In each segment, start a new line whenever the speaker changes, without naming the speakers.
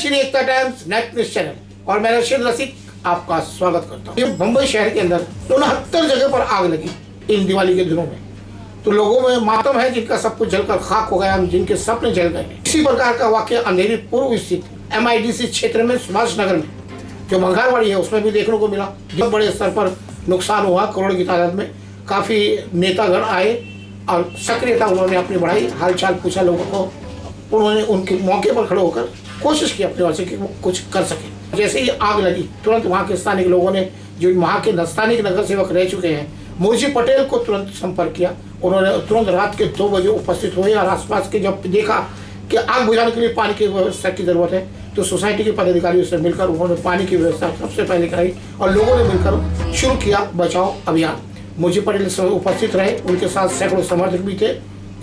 श्री एकता times net news channel और मैं रशीद रसिक आपका स्वागत करता हूँ। मुंबई शहर के अंदर 69 जगह पर आग लगी इन दिवाली के दिनों में, तो लोगों में मातम है जिनका सब कुछ जलकर खाक हो गया, जिनके सपने जल गए। इसी प्रकार का वाकया अंधेरी पूर्व स्थित MIDC क्षेत्र में सुभाष नगर में जो मंगारवाड़ी है उसमें भी देखने को मिला। बहुत बड़े स्तर पर नुकसान हुआ, करोड़ की तादाद में। काफी नेतागण आए और सक्रियता उन्होंने अपनी बढ़ाई, हालचाल पूछा लोगों को। उन्होंने उनके मौके पर खड़े होकर कोशिश की अपने ओर से कि वो कुछ कर सके। जैसे ही आग लगी तुरंत वहाँ के स्थानिक लोगों ने, जो वहाँ के स्थानिक नगर सेवक रह चुके हैं, मुंशी पटेल को तुरंत संपर्क किया। उन्होंने तुरंत रात के 2 बजे उपस्थित हुए और आसपास के जब देखा कि आग बुझाने के लिए पानी की व्यवस्था की जरूरत है तो सोसाइटी के पदाधिकारियों से मिलकर उन्होंने पानी की व्यवस्था सबसे पहले कराई और लोगों ने मिलकर शुरू किया बचाव अभियान। मुंशी पटेल उपस्थित रहे, उनके साथ सैकड़ों समर्थक भी थे।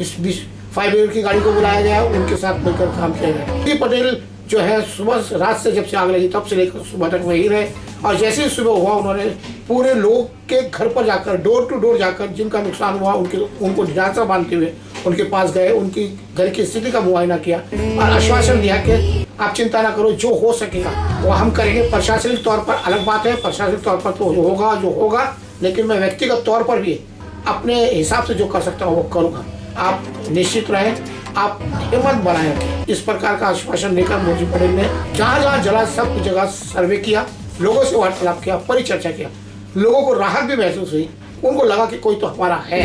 इस बीच फायर ब्रिगेड की गाड़ी को बुलाया गया, उनके साथ मिलकर काम किया गया। मुंशी पटेल जो है सुबह रात से जब से आग लगी तब से लेकर सुबह तक वही रहे और जैसे ही सुबह हुआ उन्होंने पूरे लोग के घर पर जाकर, डोर टू डोर जाकर जिनका नुकसान हुआ उनको ढांचा बांधते हुए उनके पास गए, उनकी घर की स्थिति का मुआयना किया और आश्वासन दिया कि आप चिंता ना करो, जो हो सकेगा वो हम करेंगे। प्रशासनिक तौर पर अलग बात है, प्रशासनिक तौर पर तो जो होगा, लेकिन मैं व्यक्तिगत तौर पर भी अपने हिसाब से जो कर सकता हूँ वो करूँगा। आप निश्चित रहें, आप हिम्मत बनाएं। इस प्रकार का आश्वासन देकर मुंशी पटेल ने जहाँ जहाँ जला सब जगह सर्वे किया, लोगों से वार्तालाप किया, परिचर्चा किया। लोगों को राहत भी महसूस हुई, उनको लगा कि कोई तो हमारा है।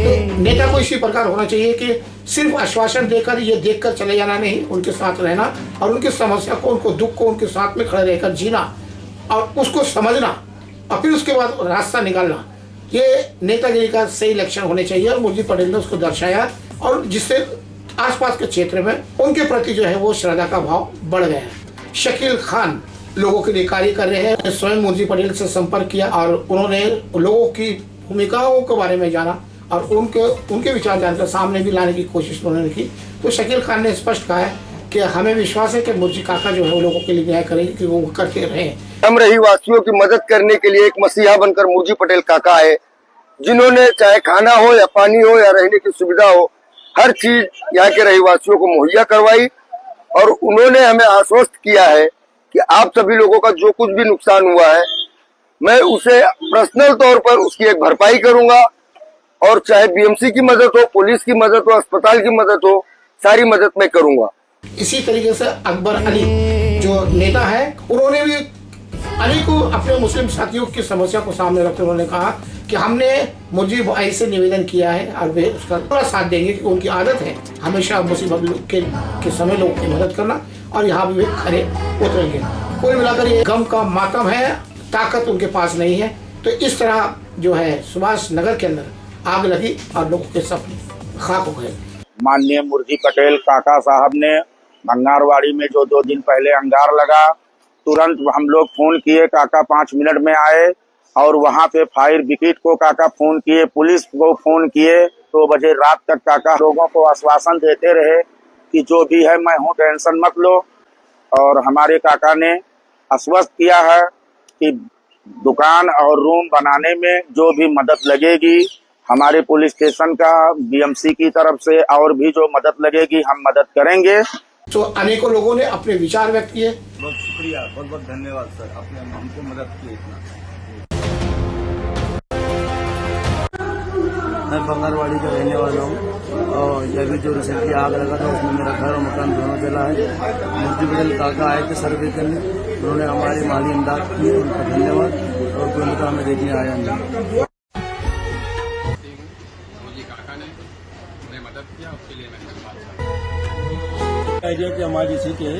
तो नेता को इसी प्रकार होना चाहिए कि सिर्फ आश्वासन देकर ये देखकर चले जाना नहीं, उनके साथ रहना और उनकी समस्या को, उनको दुख को उनके साथ में खड़े रहकर जीना और उसको समझना और फिर उसके बाद रास्ता निकालना, ये नेतागिरी का सही लक्षण होने चाहिए। और मुंशी पटेल ने उसको दर्शाया और जिससे आसपास के क्षेत्र में उनके प्रति जो है वो श्रद्धा का भाव बढ़ गया है। शकील खान लोगों के लिए कार्य कर रहे हैं। स्वयं मुंशी पटेल से संपर्क किया और उन्होंने लोगों की भूमिकाओं के बारे में जाना और उनके विचार जानकर सामने भी लाने की कोशिश उन्होंने की। तो शकील खान ने स्पष्ट कहा है कि हमें विश्वास है कि मुंशी काका जो है वो लोगों के लिए न्याय करेंगे, कि वो करते रहे।
हम रहीवासियों की मदद करने के लिए एक मसीहा बनकर मुंशी पटेल काका आए, जिन्होंने चाहे खाना हो या पानी हो या रहने की सुविधा हो, हर चीज यहाँ के रहीवासियों को मुहैया करवाई। और उन्होंने हमें आश्वस्त किया है कि आप सभी लोगों का जो कुछ भी नुकसान हुआ है मैं उसे पर्सनल तौर पर उसकी एक भरपाई करूंगा और चाहे BMC की मदद हो, पुलिस की मदद हो, अस्पताल की मदद हो, सारी मदद मैं करूंगा।
इसी तरीके से अकबर अली जो नेता है, उन्होंने भी अली को अपने मुस्लिम साथियों की समस्या को सामने रखते उन्होंने कहा कि हमने मुंशी भाई से निवेदन किया है और वे उसका पूरा साथ देंगे, कि उनकी आदत है हमेशा मुसीबत के समय लोगों की मदद करना और यहाँ भी वे खड़े उतरेंगे। कुल मिलाकर ये गम का मातम है, ताकत उनके पास नहीं है। तो इस तरह जो है सुभाष नगर के अंदर आग लगी और लोगों के सपने खाक हो गए।
माननीय मुंशी पटेल काका साहब ने भंगारवाड़ी में जो 2 दिन पहले अंगार लगा, तुरंत हम लोग फोन किए, काका 5 मिनट में आए और वहां पे फायर ब्रिगेड को काका फोन किए, पुलिस को फोन किए। 2 बजे रात तक काका लोगों को आश्वासन देते रहे कि जो भी है मैं हूँ, टेंशन मत लो। और हमारे काका ने आश्वस्त किया है कि दुकान और रूम बनाने में जो भी मदद लगेगी हमारे पुलिस स्टेशन का, BMC की तरफ से और भी जो मदद लगेगी हम मदद करेंगे।
तो अनेकों लोगों ने अपने विचार व्यक्त किए।
बहुत शुक्रिया, बहुत बहुत धन्यवाद सर, आपने हमको मदद की इतना। मैं बंगारवाड़ी का रहने वाला हूँ और अभी जो रिसेंटली आग लगा था उसमें मेरा घर और मकान दोनों जला है। मुंशी पटेल काका आए थे सर्वे करने, उन्होंने हमारी माली इमदाद की, उनका धन्यवाद। और कोई मकान में देखने आया नहीं। आइडिया कि हमारी इसी के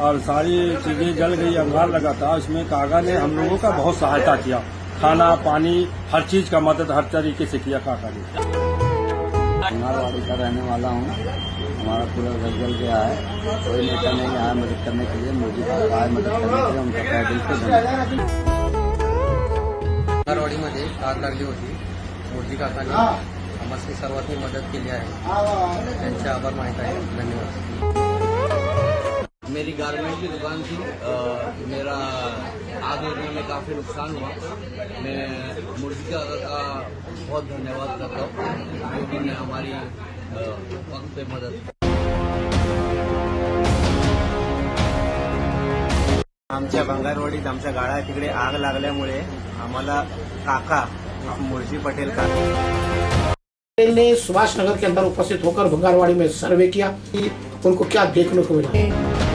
और सारी चीजें जल गई, अंगार लगा था, इसमें काका ने हम लोगों का बहुत सहायता किया, खाना पानी हर चीज का मदद हर तरीके से किया काका ने।
भंगारवाड़ी का रहने वाला हूँ, हमारा पूरा घर जल गया है, कोई नेता नहीं आया मदद करने के लिए। मुंशी काका आए मदद करने के लिए, उनका तहे दिल से धन्यवाद।
भंगारवाडीमध्ये आग लागली होती, मुंशी काकाने आम्हाला सर्वांनी मदत केली आहे, त्यांचे आभार माहित आहे, धन्यवाद। मेरी गारमेंट की दुकान थी, मेरा आग लगने में काफ़ी नुकसान हुआ। मैं मुंशी काका का बहुत धन्यवाद करता हूँ, जो कि हमारी वक्त पे मदद
आमच्या भंगारवाडीत आमच्या गाळा तिकडे आग लागल्यामुळे आम्हाला काका मुळजी पटेल काका
ने सुभाष नगर के अंदर उपस्थित होकर भंगारवाड़ी में सर्वे किया कि उनको क्या देखने को मिला।